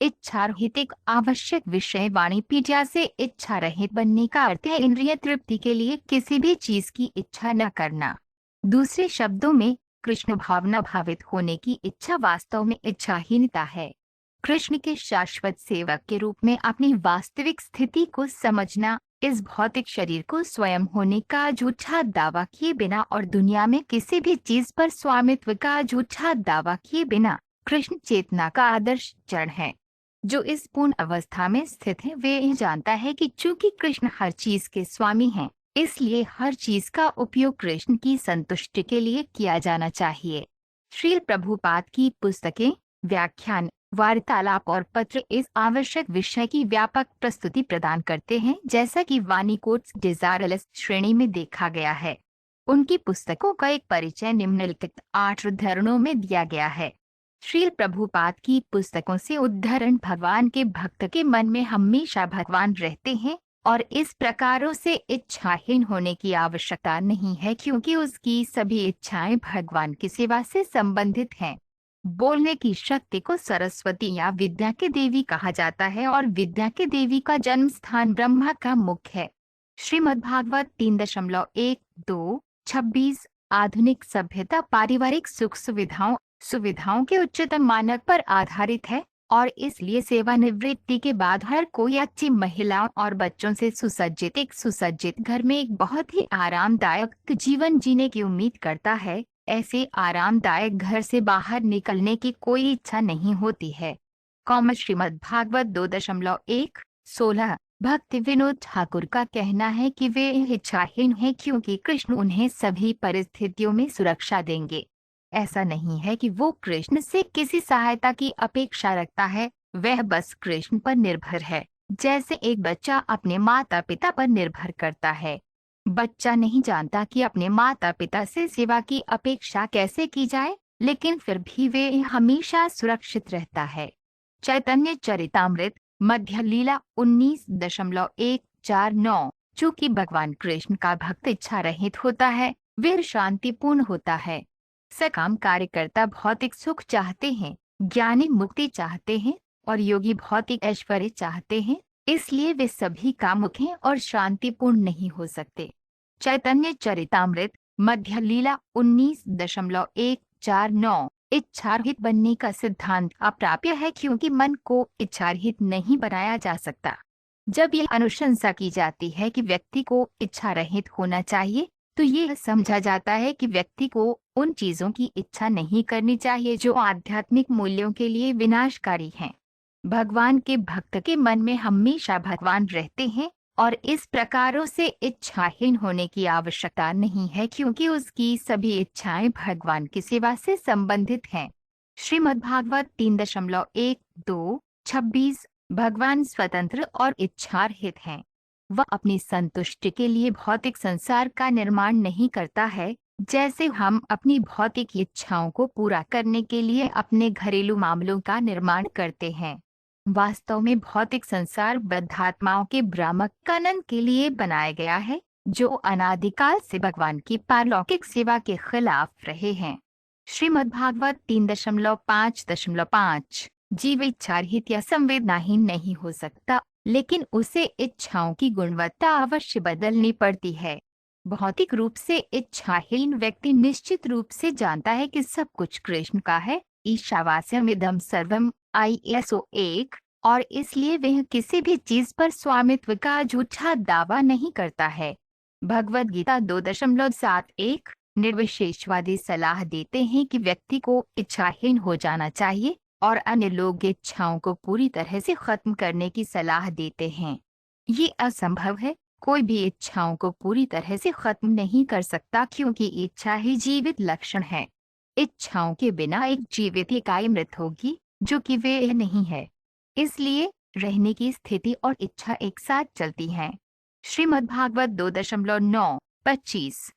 इच्छा रहित एक आवश्यक विषय वाणिपीडिया से इच्छा रहित बनने का अर्थ है इंद्रिय तृप्ति के लिए किसी भी चीज की इच्छा न करना। दूसरे शब्दों में, कृष्ण भावना भावित होने की इच्छा वास्तव में इच्छाहीनता है। कृष्ण के शाश्वत सेवक के रूप में अपनी वास्तविक स्थिति को समझना, इस भौतिक शरीर को स्वयं होने का झूठा दावा किए बिना और दुनिया में किसी भी चीज पर स्वामित्व का झूठा दावा किए बिना कृष्ण चेतना का आदर्श चरण है। जो इस पूर्ण अवस्था में स्थित है वे यह जानता है कि चूंकि कृष्ण हर चीज के स्वामी हैं, इसलिए हर चीज का उपयोग कृष्ण की संतुष्टि के लिए किया जाना चाहिए। श्रील प्रभुपाद की पुस्तकें, व्याख्यान, वार्तालाप और पत्र इस आवश्यक विषय की व्यापक प्रस्तुति प्रदान करते हैं, जैसा कि वाणी कोट्स डिजायरलेस श्रेणी में देखा गया है। उनकी पुस्तकों का एक परिचय निम्नलिखित 8 उद्धरणों में दिया गया है। श्रील प्रभुपाद की पुस्तकों से उद्धरण: भगवान के भक्त के मन में हमेशा भगवान रहते हैं और इस प्रकारों से इच्छाहीन होने की आवश्यकता नहीं है, क्योंकि उसकी सभी इच्छाएं भगवान की सेवा से संबंधित हैं। बोलने की शक्ति को सरस्वती या विद्या के देवी कहा जाता है और विद्या के देवी का जन्म स्थान ब्रह्मा का मुख है। श्रीमद्भागवत 3.1-2-26। आधुनिक सभ्यता पारिवारिक सुख सुविधाओं के उच्चतम मानक पर आधारित है और इसलिए सेवानिवृत्ति के बाद हर कोई अच्छी महिलाओं और बच्चों से सुसज्जित एक सुसज्जित घर में एक बहुत ही आरामदायक जीवन जीने की उम्मीद करता है। ऐसे आरामदायक घर से बाहर निकलने की कोई इच्छा नहीं होती है। श्रीमद्भागवत 2.1-16। भक्ति विनोद ठाकुर का कहना है कि वे इच्छाहीन हैं क्योंकि कृष्ण उन्हें सभी परिस्थितियों में सुरक्षा देंगे। ऐसा नहीं है कि वो कृष्ण से किसी सहायता की अपेक्षा रखता है, वह बस कृष्ण पर निर्भर है, जैसे एक बच्चा अपने माता पिता पर निर्भर करता है। बच्चा नहीं जानता कि अपने माता पिता से सेवा की अपेक्षा कैसे की जाए, लेकिन फिर भी वे हमेशा सुरक्षित रहता है। चैतन्य चरितामृत मध्य लीला 19.149। चूंकि भगवान कृष्ण का भक्त इच्छा रहित होता है, वह शांतिपूर्ण होता है। सकाम कार्यकर्ता भौतिक सुख चाहते हैं, ज्ञानी मुक्ति चाहते हैं और योगी भौतिक ऐश्वर्य चाहते हैं, इसलिए वे सभी कामुक हैं और शांतिपूर्ण नहीं हो सकते। चैतन्य चरितामृत मध्य लीला 19.149। इच्छारहित बनने का सिद्धांत अप्राप्य है क्योंकि मन को इच्छारहित नहीं बनाया जा सकता। जब यह अनुशंसा की जाती है कि व्यक्ति को इच्छा रहित होना चाहिए, तो यह समझा जाता है कि व्यक्ति को उन चीजों की इच्छा नहीं करनी चाहिए जो आध्यात्मिक मूल्यों के लिए विनाशकारी हैं। भगवान के भक्त के मन में हमेशा भगवान रहते हैं और इस प्रकारों से इच्छाहीन होने की आवश्यकता नहीं है, क्योंकि उसकी सभी इच्छाएं भगवान की सेवा से संबंधित हैं। श्रीमद्भागवत 3.1-2-26। भगवान स्वतंत्र और इच्छारहित हैं। वह अपनी संतुष्टि के लिए भौतिक संसार का निर्माण नहीं करता है, जैसे हम अपनी भौतिक इच्छाओं को पूरा करने के लिए अपने घरेलू मामलों का निर्माण करते हैं। वास्तव में भौतिक संसार बद्धात्माओं के भ्रामक कनन के लिए बनाया गया है, जो अनादिकाल से भगवान की पारलौकिक सेवा के खिलाफ रहे हैं। श्रीमद्भागवत 3.5-5। जीव इच्छारहित या संवेदनाहीन नहीं हो सकता, लेकिन उसे इच्छाओं की गुणवत्ता अवश्य बदलनी पड़ती है। भौतिक रूप से इच्छाहीन व्यक्ति निश्चित रूप से जानता है कि सब कुछ कृष्ण का है, ईशावास्यमिदं सर्वम, ISO 1, और इसलिए वह किसी भी चीज पर स्वामित्व का झूठा दावा नहीं करता है। भगवद गीता 2.71। निर्विशेषवादी सलाह देते हैं कि व्यक्ति को इच्छाहीन हो जाना चाहिए और अन्य लोग इच्छाओं को पूरी तरह से खत्म करने की सलाह देते हैं। ये असंभव है। कोई भी इच्छाओं को पूरी तरह से खत्म नहीं कर सकता, क्योंकि इच्छा ही जीवित लक्षण है। इच्छाओं के बिना एक जीवित इकाई मृत होगी, जो कि वे नहीं है। इसलिए रहने की स्थिति और इच्छा एक साथ चलती हैं। श्रीमद्भागवत 2.9-25।